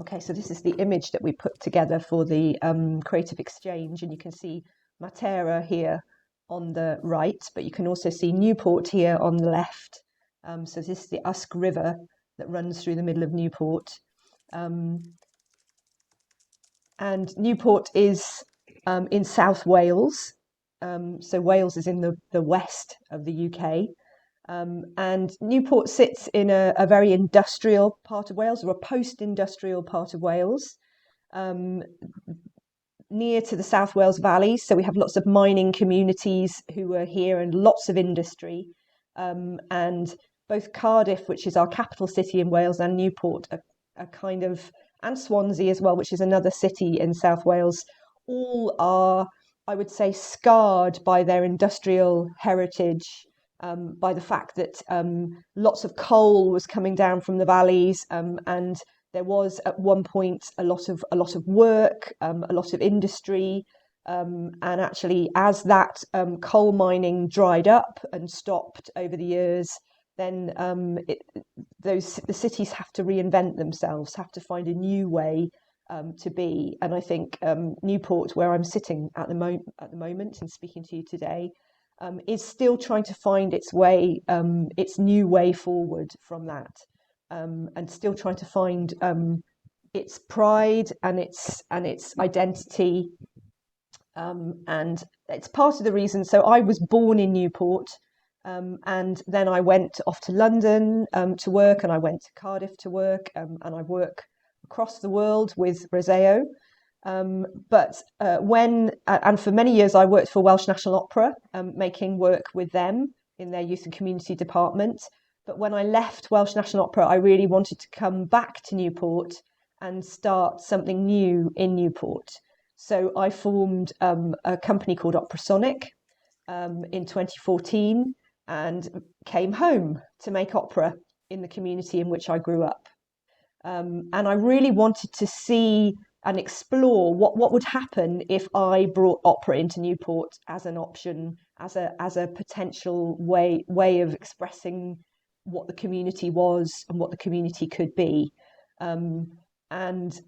Okay, so this is the image that we put together for the creative exchange, and you can see Matera here on the right, but you can also see Newport here on the left. So this is the Usk River that runs through the middle of Newport. And Newport is in South Wales. So Wales is in the west of the UK. And Newport sits in a very industrial part of Wales, or a post-industrial part of Wales, near to the South Wales Valley. So we have lots of mining communities who are here and lots of industry. And both Cardiff, which is our capital city in Wales, and Newport are kind of, and Swansea as well, which is another city in South Wales, all are, I would say, scarred by their industrial heritage. By the fact that lots of coal was coming down from the valleys, and there was at one point a lot of work, a lot of industry, and actually as that coal mining dried up and stopped over the years, then the cities have to reinvent themselves, have to find a new way to be. And I think Newport, where I'm sitting at the moment and speaking to you today, is still trying to find its way, its new way forward from that, and still trying to find its pride and its identity, and it's part of the reason. So I was born in Newport, and then I went off to London to work, and I went to Cardiff to work, and I work across the world with Roseo. But for many years I worked for Welsh National Opera, making work with them in their youth and community department. But when I left Welsh National Opera, I really wanted to come back to Newport and start something new in Newport. So I formed a company called Operasonic in 2014, and came home to make opera in the community in which I grew up. And I really wanted to see and explore what would happen if I brought opera into Newport as an option, as a potential way of expressing what the community was and what the community could be. And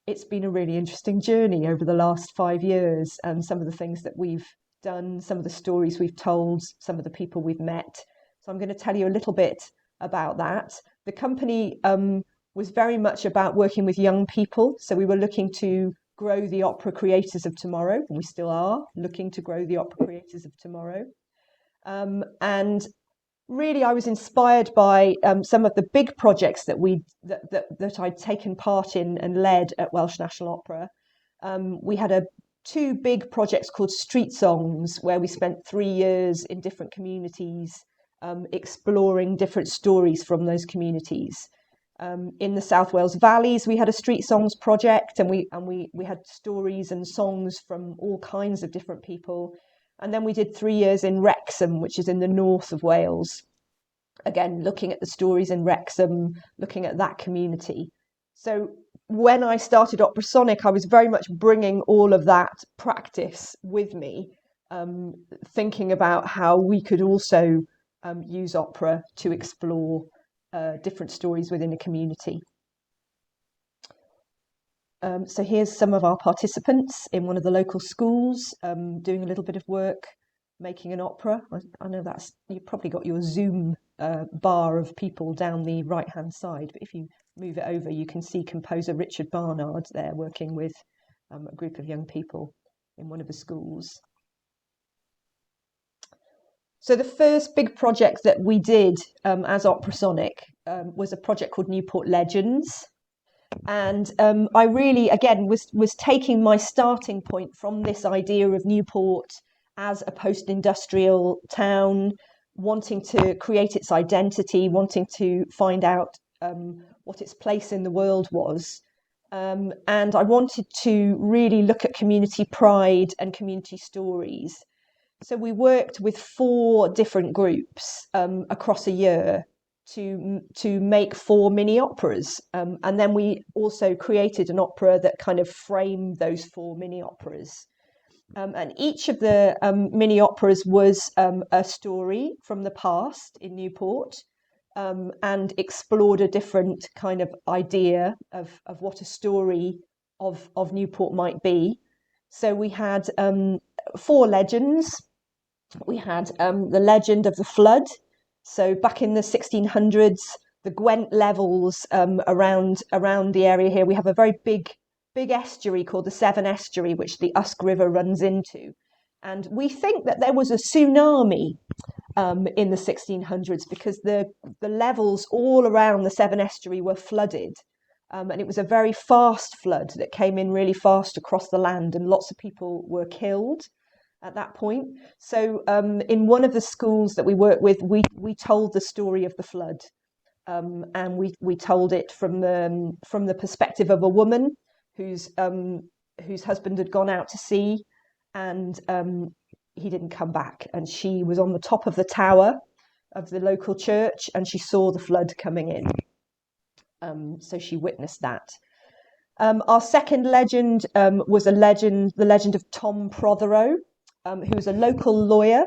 it's been a really interesting journey over the last 5 years, and some of the things that we've done, some of the stories we've told, some of the people we've met. So I'm going to tell you a little bit about that. The company was very much about working with young people. So we were looking to grow the opera creators of tomorrow, and we still are looking to grow the opera creators of tomorrow. And really, I was inspired by some of the big projects that I'd taken part in and led at Welsh National Opera. We had two big projects called Street Songs, where we spent 3 years in different communities, exploring different stories from those communities. In the South Wales Valleys, we had a Street Songs project, and we had stories and songs from all kinds of different people. And then we did 3 years in Wrexham, which is in the north of Wales. Again, looking at the stories in Wrexham, looking at that community. So when I started Operasonic, I was very much bringing all of that practice with me, thinking about how we could also use opera to explore different stories within a community. So here's some of our participants in one of the local schools, doing a little bit of work, making an opera. I know you've probably got your Zoom bar of people down the right hand side, but if you move it over, you can see composer Richard Barnard there working with a group of young people in one of the schools. So the first big project that we did as Operasonic was a project called Newport Legends. And I really, again, was taking my starting point from this idea of Newport as a post-industrial town, wanting to create its identity, wanting to find out what its place in the world was. And I wanted to really look at community pride and community stories. So we worked with 4 different groups across a year to make 4 mini operas. And then we also created an opera that kind of framed those 4 mini operas. And each of the mini operas was a story from the past in Newport, and explored a different kind of idea of what a story of Newport might be. So we had 4 legends. We had the legend of the flood. So back in the 1600s, the Gwent levels around the area here, we have a very big estuary called the Severn Estuary, which the Usk River runs into. And we think that there was a tsunami in the 1600s because the levels all around the Severn Estuary were flooded. And it was a very fast flood that came in really fast across the land, and lots of people were killed at that point. So in one of the schools that we work with, we told the story of the flood, and we told it from the perspective of a woman whose husband had gone out to sea, and he didn't come back, and she was on the top of the tower of the local church, and she saw the flood coming in. So she witnessed that. Our second legend was the legend of Tom Prothero, who was a local lawyer.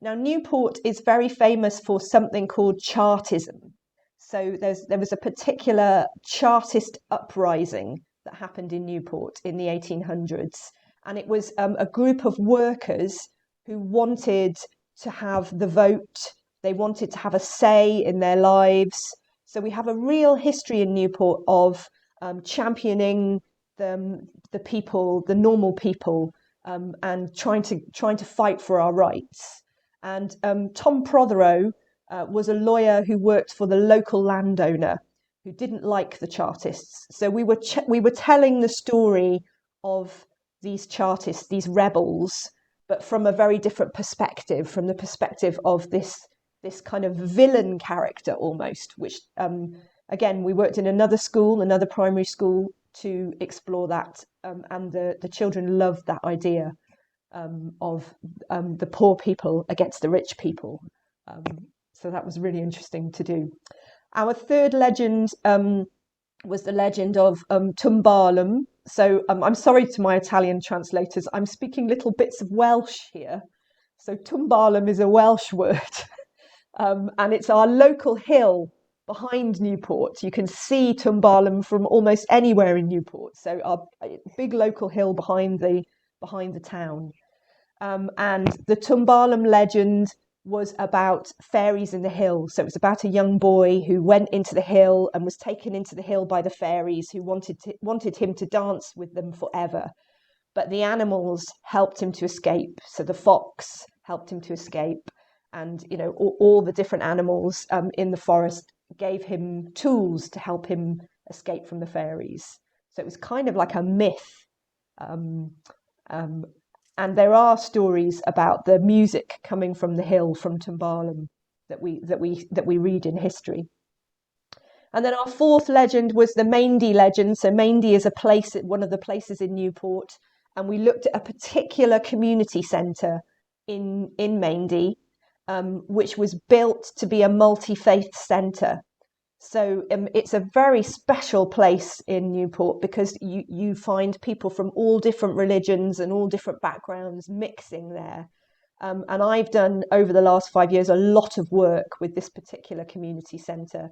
Now, Newport is very famous for something called Chartism. So there was a particular Chartist uprising that happened in Newport in the 1800s. And it was a group of workers who wanted to have the vote. They wanted to have a say in their lives. So we have a real history in Newport of championing the people, the normal people, and trying to fight for our rights. And Tom Prothero was a lawyer who worked for the local landowner who didn't like the Chartists. So we were telling the story of these Chartists, these rebels, but from a very different perspective, from the perspective of this kind of villain character almost, which again, we worked in another primary school, to explore that, and the children loved that idea of the poor people against the rich people. So that was really interesting to do. Our third legend was the legend of Tumbalum. So I'm sorry to my Italian translators, I'm speaking little bits of Welsh here. So Tumbalum is a Welsh word, and it's our local hill behind Newport. You can see Tumbalum from almost anywhere in Newport. So our big local hill behind the town. And the Tumbalum legend was about fairies in the hill. So it was about a young boy who went into the hill and was taken into the hill by the fairies, who wanted him to dance with them forever. But the animals helped him to escape. So the fox helped him to escape, and all the different animals in the forest gave him tools to help him escape from the fairies. So it was kind of like a myth. And there are stories about the music coming from the hill, from Tumbalum, that we read in history. And then our fourth legend was the Maindee legend. So Maindee is one of the places in Newport, and we looked at a particular community centre in Maindee, which was built to be a multi-faith centre. So it's a very special place in Newport because you find people from all different religions and all different backgrounds mixing there. And I've done, over the last 5 years, a lot of work with this particular community centre.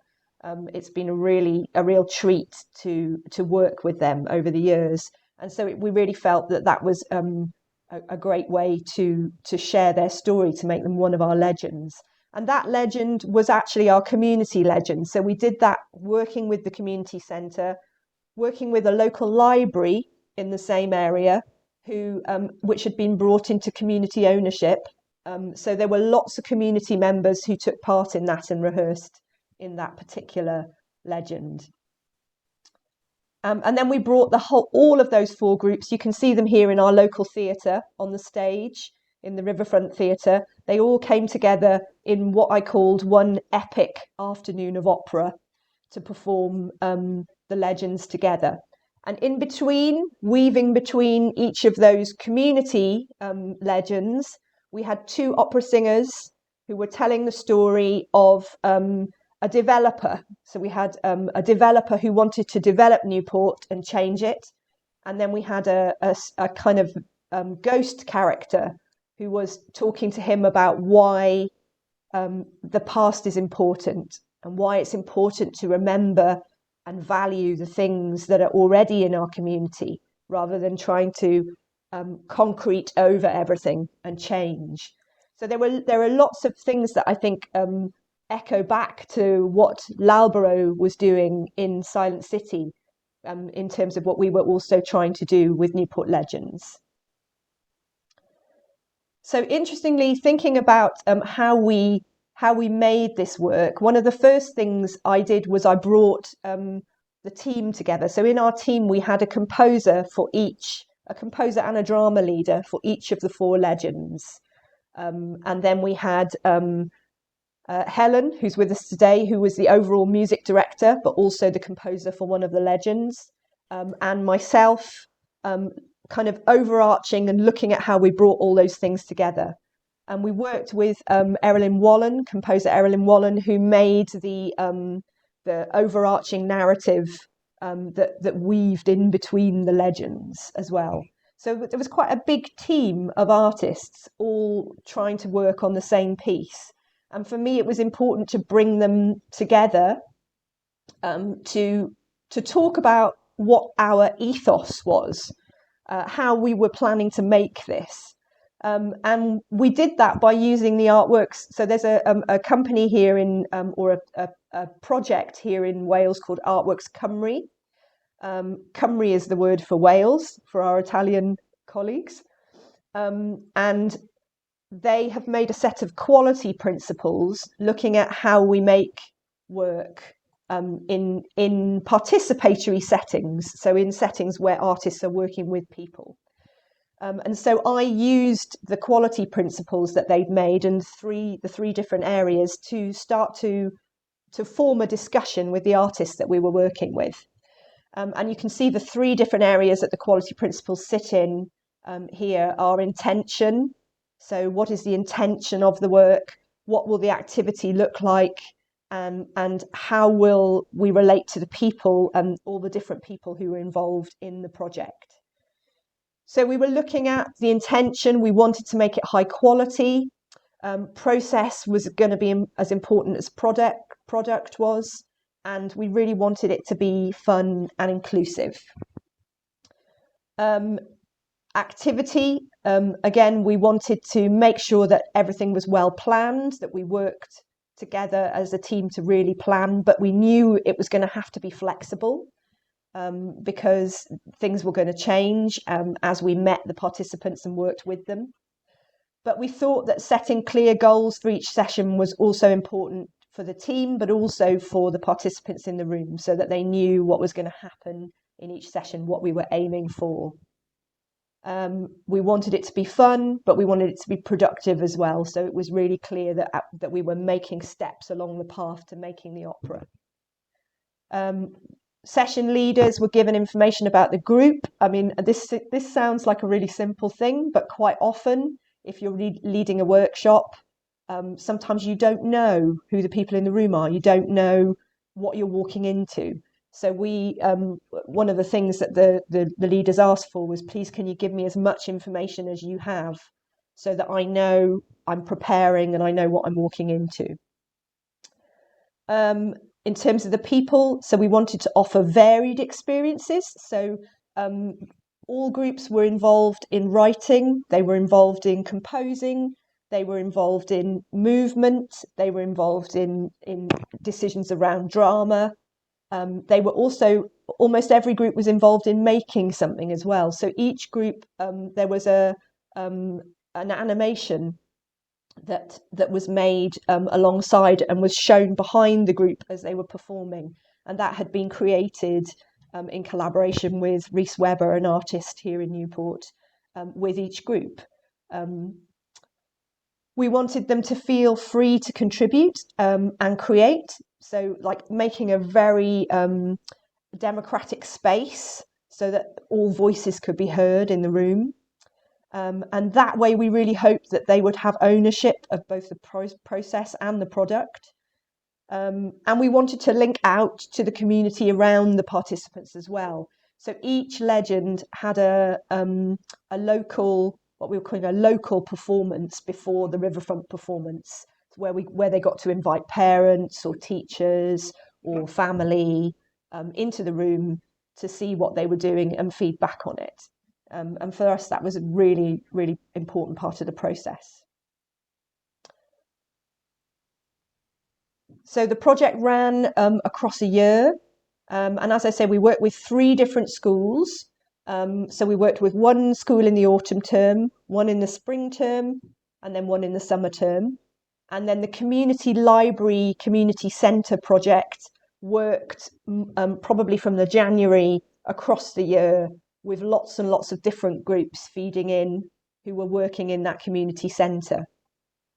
It's been a real treat to work with them over the years. And so we really felt that was a great way to share their story, to make them one of our legends. And that legend was actually our community legend. So we did that working with the community centre, working with a local library in the same area, which had been brought into community ownership. So there were lots of community members who took part in that and rehearsed in that particular legend. And then we brought all of those 4 groups. You can see them here in our local theatre on the stage, in the Riverfront Theatre. They all came together in what I called one epic afternoon of opera to perform the legends together. And in between, weaving between each of those community legends, we had 2 opera singers who were telling the story of a developer. So we had a developer who wanted to develop Newport and change it. And then we had a kind of ghost character who was talking to him about why the past is important and why it's important to remember and value the things that are already in our community rather than trying to concrete over everything and change. So there are lots of things that I think echo back to what L Albero was doing in Silent City in terms of what we were also trying to do with Newport Legends. So interestingly, thinking about how we made this work, one of the first things I did was I brought the team together. So in our team, we had a composer and a drama leader for each of the 4 legends. And then we had Helen, who's with us today, who was the overall music director, but also the composer for one of the legends, and myself, kind of overarching and looking at how we brought all those things together. And we worked with composer Erilyn Wallen, who made the overarching narrative that weaved in between the legends as well. So there was quite a big team of artists all trying to work on the same piece. And for me, it was important to bring them together to talk about what our ethos was, how we were planning to make this. And we did that by using the artworks. So there's a company here or a project here in Wales called Artworks Cymru. Cymru is the word for Wales for our Italian colleagues. And they have made a set of quality principles looking at how we make work in participatory settings, so in settings where artists are working with people. And so I used the quality principles that they'd made and the three different areas to start to form a discussion with the artists that we were working with. And you can see the 3 different areas that the quality principles sit in here are intention. So what is the intention of the work? What will the activity look like? And how will we relate to the people and all the different people who were involved in the project? So we were looking at the intention. We wanted to make it high quality. Process was going to be as important as product was. And we really wanted it to be fun and inclusive. Activity, again, we wanted to make sure that everything was well planned, that we worked together as a team to really plan, but we knew it was going to have to be flexible because things were going to change as we met the participants and worked with them. But we thought that setting clear goals for each session was also important for the team, but also for the participants in the room so that they knew what was going to happen in each session, what we were aiming for. We wanted it to be fun, but we wanted it to be productive as well. So it was really clear that we were making steps along the path to making the opera. Session leaders were given information about the group. I mean, this sounds like a really simple thing, but quite often, if you're leading a workshop, sometimes you don't know who the people in the room are. You don't know what you're walking into. So one of the things that the leaders asked for was, please, can you give me as much information as you have so that I know I'm preparing and I know what I'm walking into. In terms of the people, so we wanted to offer varied experiences. So all groups were involved in writing, they were involved in composing, they were involved in movement, they were involved in decisions around drama. They were also, almost every group was involved in making something as well. So each group, there was an animation that was made alongside and was shown behind the group as they were performing. And that had been created in collaboration with Rhys Webber, an artist here in Newport, with each group. We wanted them to feel free to contribute and create. So like making a very democratic space so that all voices could be heard in the room. And that way we really hoped that they would have ownership of both the process and the product. And we wanted to link out to the community around the participants as well. So each legend had a local, what we were calling a local performance before the Riverfront performance, where they got to invite parents or teachers or family into the room to see what they were doing and feedback on it. And for us, that was a really, really important part of the process. So the project ran across a year. And as I said, we worked with 3 different schools. So we worked with one school in the autumn term, one in the spring term, and then one in the summer term. And then the community library, community centre project worked probably from the January across the year with lots and lots of different groups feeding in who were working in that community centre.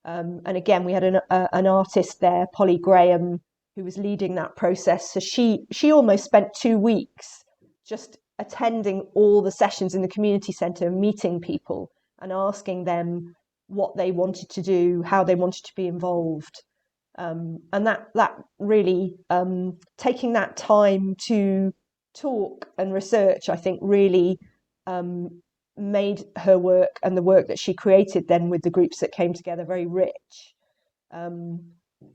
And again, we had an artist there, Polly Graham, who was leading that process. So she almost spent 2 weeks just attending all the sessions in the community centre, meeting people and asking them what they wanted to do, how they wanted to be involved. And that really, taking that time to talk and research, I think really made her work and the work that she created then with the groups that came together very rich,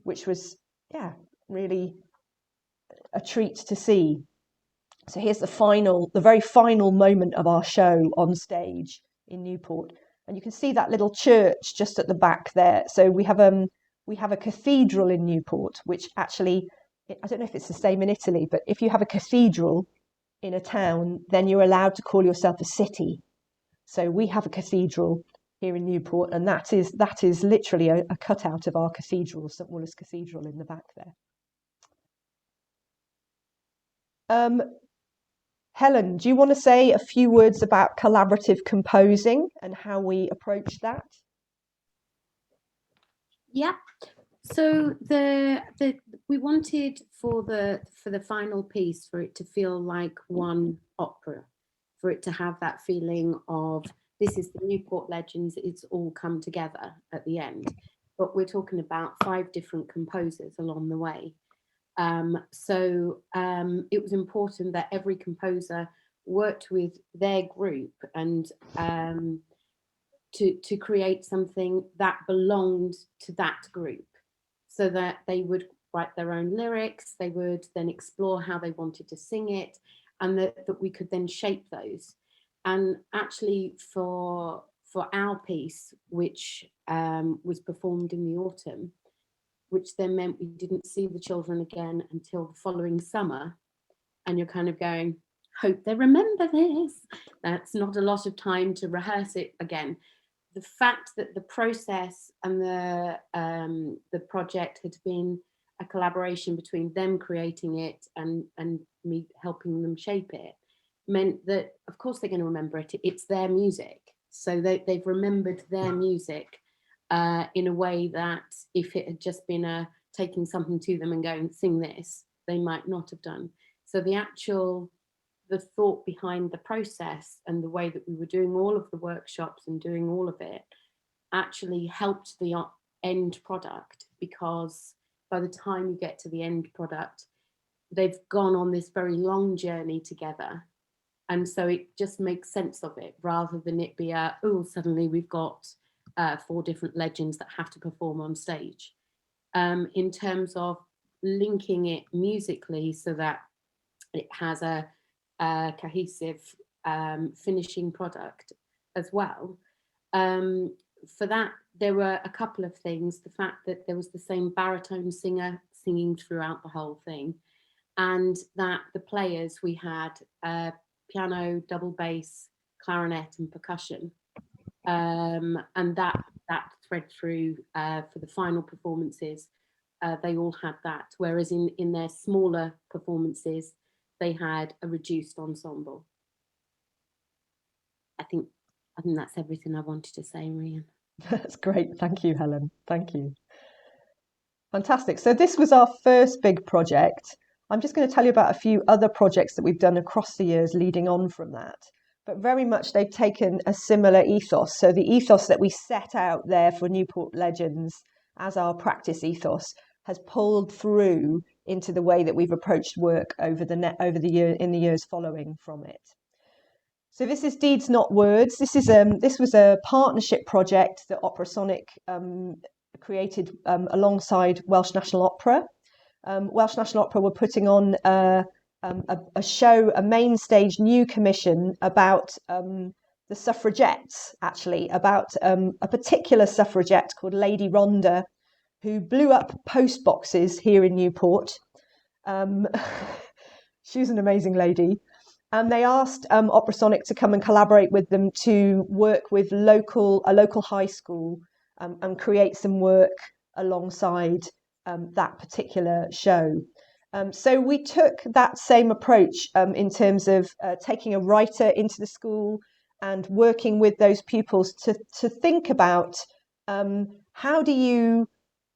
which was, really a treat to see. So here's the very final moment of our show on stage in Newport. And you can see that little church just at the back there. So we have a cathedral in Newport, which actually, I don't know if it's the same in Italy, but if you have a cathedral in a town, then you're allowed to call yourself a city. So we have a cathedral here in Newport, and that is literally a cutout of our cathedral, St Wooler's Cathedral in the back there. Helen, do you want to say a few words about collaborative composing and how we approach that? Yeah. So we wanted for the final piece for it to feel like one opera, for it to have that feeling of this is the Newport Legends, it's all come together at the end. But we're talking about 5 different composers along the way. So it was important that every composer worked with their group and to create something that belonged to that group, so that they would write their own lyrics, they would then explore how they wanted to sing it, and that we could then shape those. And actually for our piece, which was performed in the autumn, which then meant we didn't see the children again until the following summer. And you're kind of going, hope they remember this. That's not a lot of time to rehearse it again. The fact that the process and the project had been a collaboration between them creating it and me helping them shape it meant that, of course, they're going to remember it. It's their music. So they've remembered their music in a way that if it had just been taking something to them and going, sing this, they might not have done. So the thought behind the process and the way that we were doing all of the workshops and doing all of it actually helped the end product, because by the time you get to the end product, they've gone on this very long journey together. And so it just makes sense of it, rather than it be suddenly we've got 4 different legends that have to perform on stage. In terms of linking it musically so that it has a cohesive finishing product as well. For that, there were a couple of things. The fact that there was the same baritone singer singing throughout the whole thing, and that the players, we had piano, double bass, clarinet and percussion. And that thread through for the final performances, they all had that. Whereas in their smaller performances, they had a reduced ensemble. I think that's everything I wanted to say, Marianne. That's great. Thank you, Helen. Thank you. Fantastic. So this was our first big project. I'm just going to tell you about a few other projects that we've done across the years leading on from that. But very much they've taken a similar ethos. So the ethos that we set out there for Newport Legends as our practice ethos has pulled through into the way that we've approached work over the years following from it. So this is Deeds Not Words. This was a partnership project that Operasonic created alongside Welsh National Opera. Welsh National Opera were putting on a show, a main stage new commission about the suffragettes, actually, about a particular suffragette called Lady Rhondda, who blew up post boxes here in Newport. She was an amazing lady. And they asked Operasonic to come and collaborate with them to work with a local high school and create some work alongside that particular show. So we took that same approach in terms of taking a writer into the school and working with those pupils to think about how do you,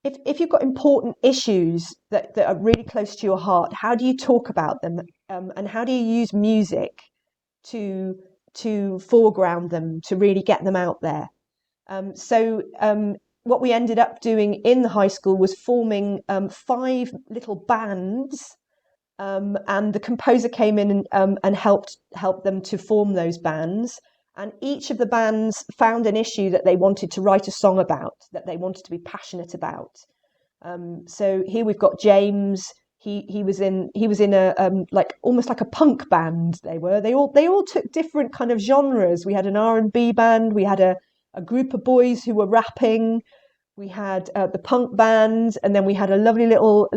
if you've got important issues that are really close to your heart, how do you talk about them, and how do you use music to foreground them, to really get them out there? So what we ended up doing in the high school was forming 5 little bands, and the composer came in and helped them to form those bands. And each of the bands found an issue that they wanted to write a song about, that they wanted to be passionate about. So here we've got James. He was in a like almost like a punk band. They all took different kind of genres. We had an R&B band. We had a group of boys who were rapping. We had the punk band, and then we had a lovely little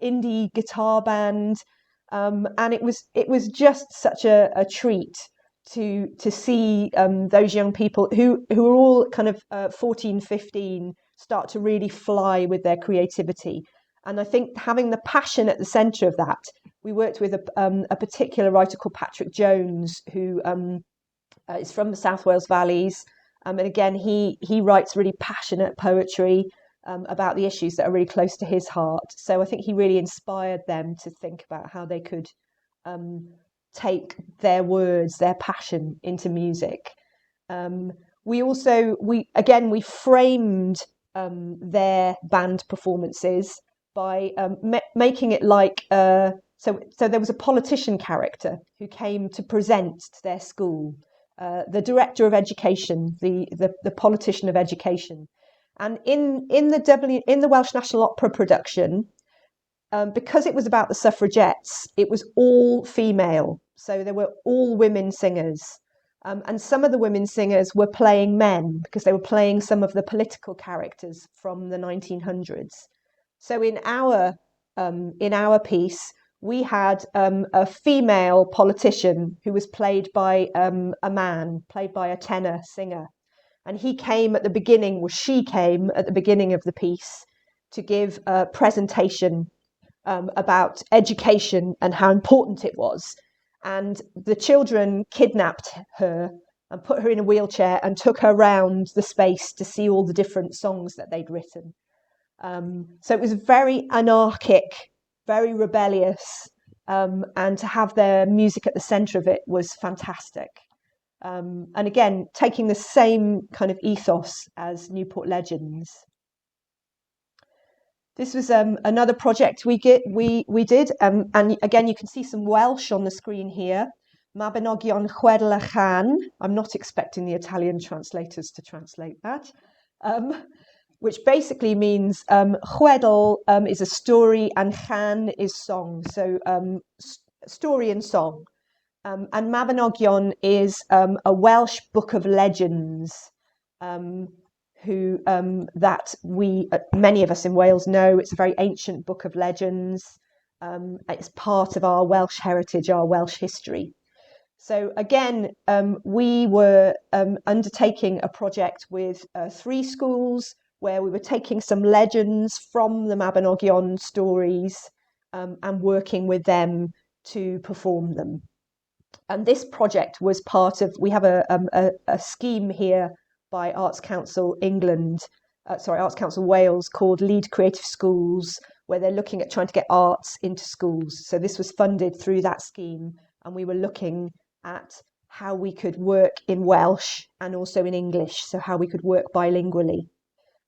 indie guitar band. And it was just such a treat to see those young people who are all kind of 14, 15 start to really fly with their creativity. And I think having the passion at the centre of that, we worked with a particular writer called Patrick Jones, who is from the South Wales Valleys. And again, he writes really passionate poetry about the issues that are really close to his heart. So I think he really inspired them to think about how they could take their words, their passion into music. We framed their band performances by making it like so there was a politician character who came to present to their school, the director of education, the politician of education. And in the Welsh National Opera production, because it was about the suffragettes, it was all female. So there were all women singers. And some of the women singers were playing men because they were playing some of the political characters from the 1900s. So in our piece, we had a female politician who was played by a man, played by a tenor singer. And she came at the beginning of the piece to give a presentation about education and how important it was. And the children kidnapped her and put her in a wheelchair and took her round the space to see all the different songs that they'd written. So it was very anarchic, very rebellious, and to have their music at the centre of it was fantastic. And again, taking the same kind of ethos as Newport Legends. This was another project we did, and again you can see some Welsh on the screen here. Mabanogion chwedl a chan. I'm not expecting the Italian translators to translate that, which basically means chwedl is a story and chan is song, so story and song. And Mabanogion is a Welsh book of legends. That many of us in Wales know. It's a very ancient book of legends. It's part of our Welsh heritage, our Welsh history. So again, we were undertaking a project with 3 schools where we were taking some legends from the Mabanogion stories and working with them to perform them. And this project was part of, we have a scheme here by Arts Council Wales called Lead Creative Schools, where they're looking at trying to get arts into schools. So this was funded through that scheme, and we were looking at how we could work in Welsh and also in English, so how we could work bilingually.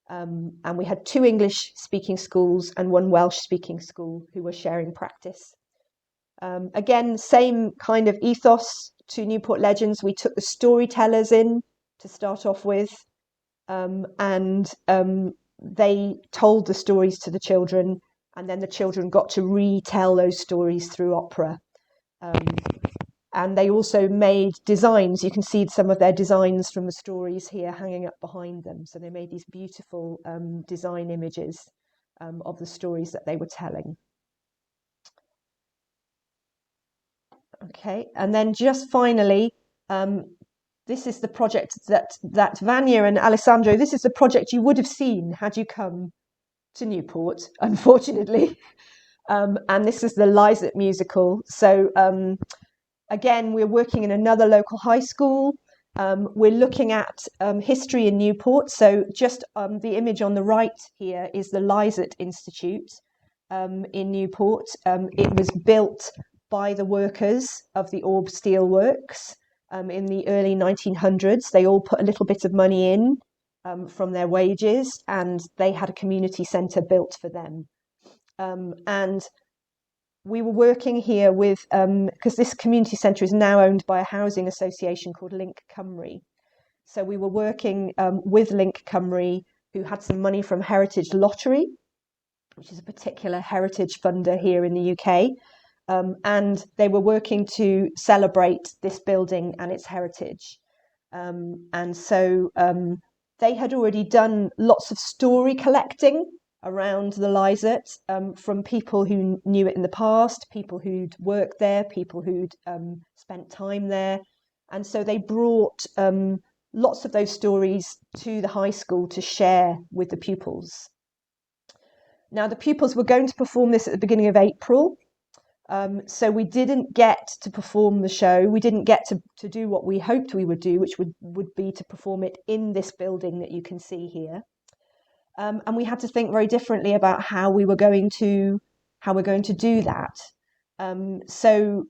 And we had 2 English-speaking schools and 1 Welsh-speaking school who were sharing practice. Again, same kind of ethos to Newport Legends. We took the storytellers in to start off with, and they told the stories to the children, and then the children got to retell those stories through opera. And they also made designs. You can see some of their designs from the stories here hanging up behind them. So they made these beautiful design images of the stories that they were telling. Okay, and then just finally, this is the project that Vanya and Alessandro, this is the project you would have seen had you come to Newport, unfortunately. And this is the Lizard musical. So again, we're working in another local high school. We're looking at history in Newport. So just the image on the right here is the Lizard Institute in Newport. It was built by the workers of the Orb Steel Works in the early 1900s. They all put a little bit of money in from their wages, and they had a community centre built for them. And we were working here with, because this community centre is now owned by a housing association called Link Cymru. So we were working with Link Cymru, who had some money from Heritage Lottery, which is a particular heritage funder here in the UK. And they were working to celebrate this building and its heritage. And so they had already done lots of story collecting around the Lizard from people who knew it in the past, people who'd worked there, people who'd spent time there. And so they brought lots of those stories to the high school to share with the pupils. Now, the pupils were going to perform this at the beginning of April. So we didn't get to perform the show. We didn't get to do what we hoped we would do, which would be to perform it in this building that you can see here. And we had to think very differently about how we're going to do that. So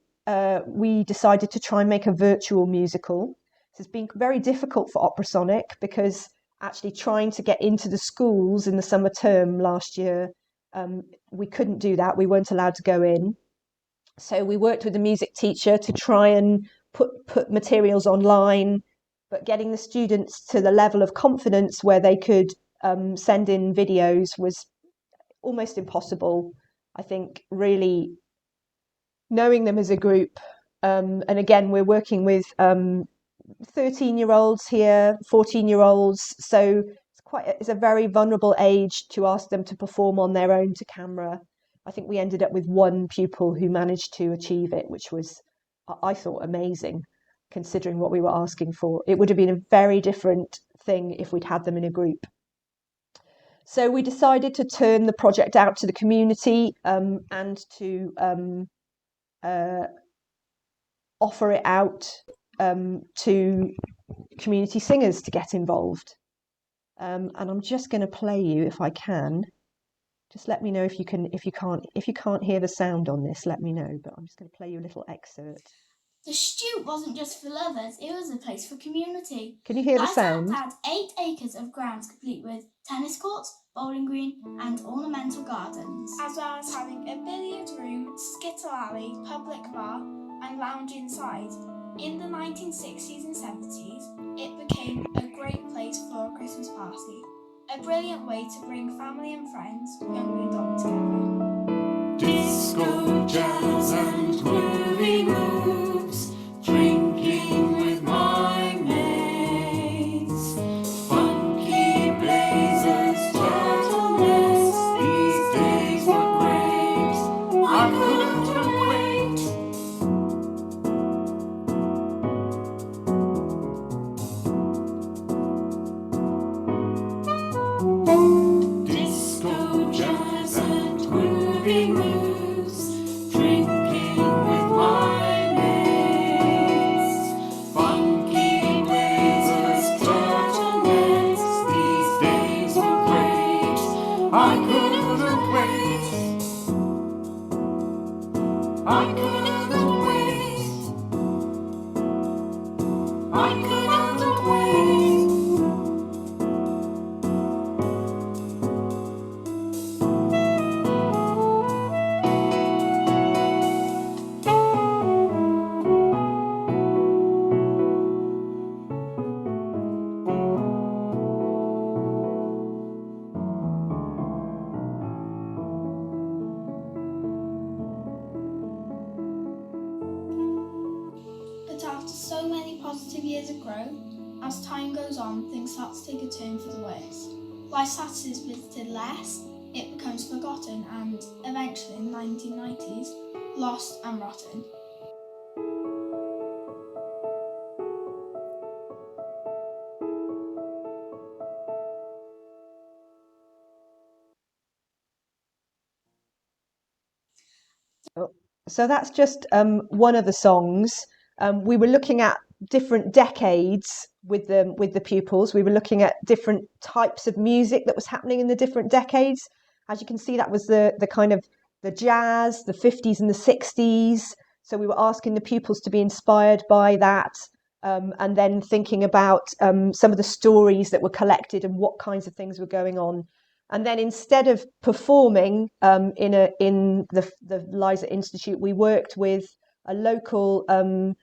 we decided to try and make a virtual musical. This has been very difficult for Operasonic because actually trying to get into the schools in the summer term last year, we couldn't do that. We weren't allowed to go in. So we worked with the music teacher to try and put materials online, but getting the students to the level of confidence where they could send in videos was almost impossible. I think really knowing them as a group, and again, we're working with 13-year-olds here, 14-year-olds, so it's a very vulnerable age to ask them to perform on their own to camera. I think we ended up with one pupil who managed to achieve it, which was, I thought, amazing, considering what we were asking for. It would have been a very different thing if we'd had them in a group. So we decided to turn the project out to the community and to offer it out to community singers to get involved. And I'm just going to play you, if I can. Just let me know if you can't hear the sound on this, let me know, but I'm just going to play you a little excerpt. The Stude wasn't just for lovers, it was a place for community. Can you hear the sound? Had 8 acres of grounds complete with tennis courts, bowling green and ornamental gardens. As well as having a billiard room, skittle alley, public bar and lounge inside. In the 1960s and 70s, it became a great place for a Christmas party. A brilliant way to bring family and friends, young and old together. Disco, jazz and groovy moves, drinking with my mates. Funky blazers, turtlenecks, these days were great. I couldn't wait. Disco, jazz and groovy moves, drinking with my mates. Funky blazers, turtlenecks, these days were great. I couldn't wait. I couldn't wait. I couldn't wait. after so many positive years of growth, as time goes on, things start to take a turn for the worse. Life status is visited less, it becomes forgotten, and eventually in the 1990s, lost and rotten. So that's just one of the songs. We were looking at different decades with the pupils. We were looking at different types of music that was happening in the different decades. As you can see, that was the kind of the jazz, the 50s and the 60s. So we were asking the pupils to be inspired by that, and then thinking about some of the stories that were collected and what kinds of things were going on. And then instead of performing in the Liza Institute, we worked with a local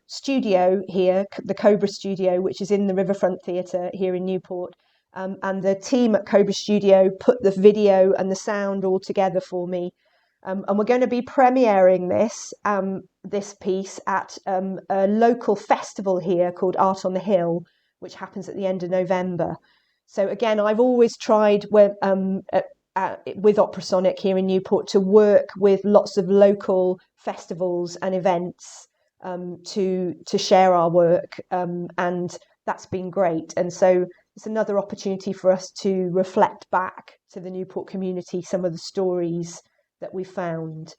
studio here, the Cobra Studio, which is in the Riverfront Theatre here in Newport. And the team at Cobra Studio put the video and the sound all together for me. And we're going to be premiering this piece at a local festival here called Art on the Hill, which happens at the end of November. So again, I've always tried with Operasonic here in Newport to work with lots of local festivals and events to share our work, and that's been great. And so it's another opportunity for us to reflect back to the Newport community some of the stories that we found.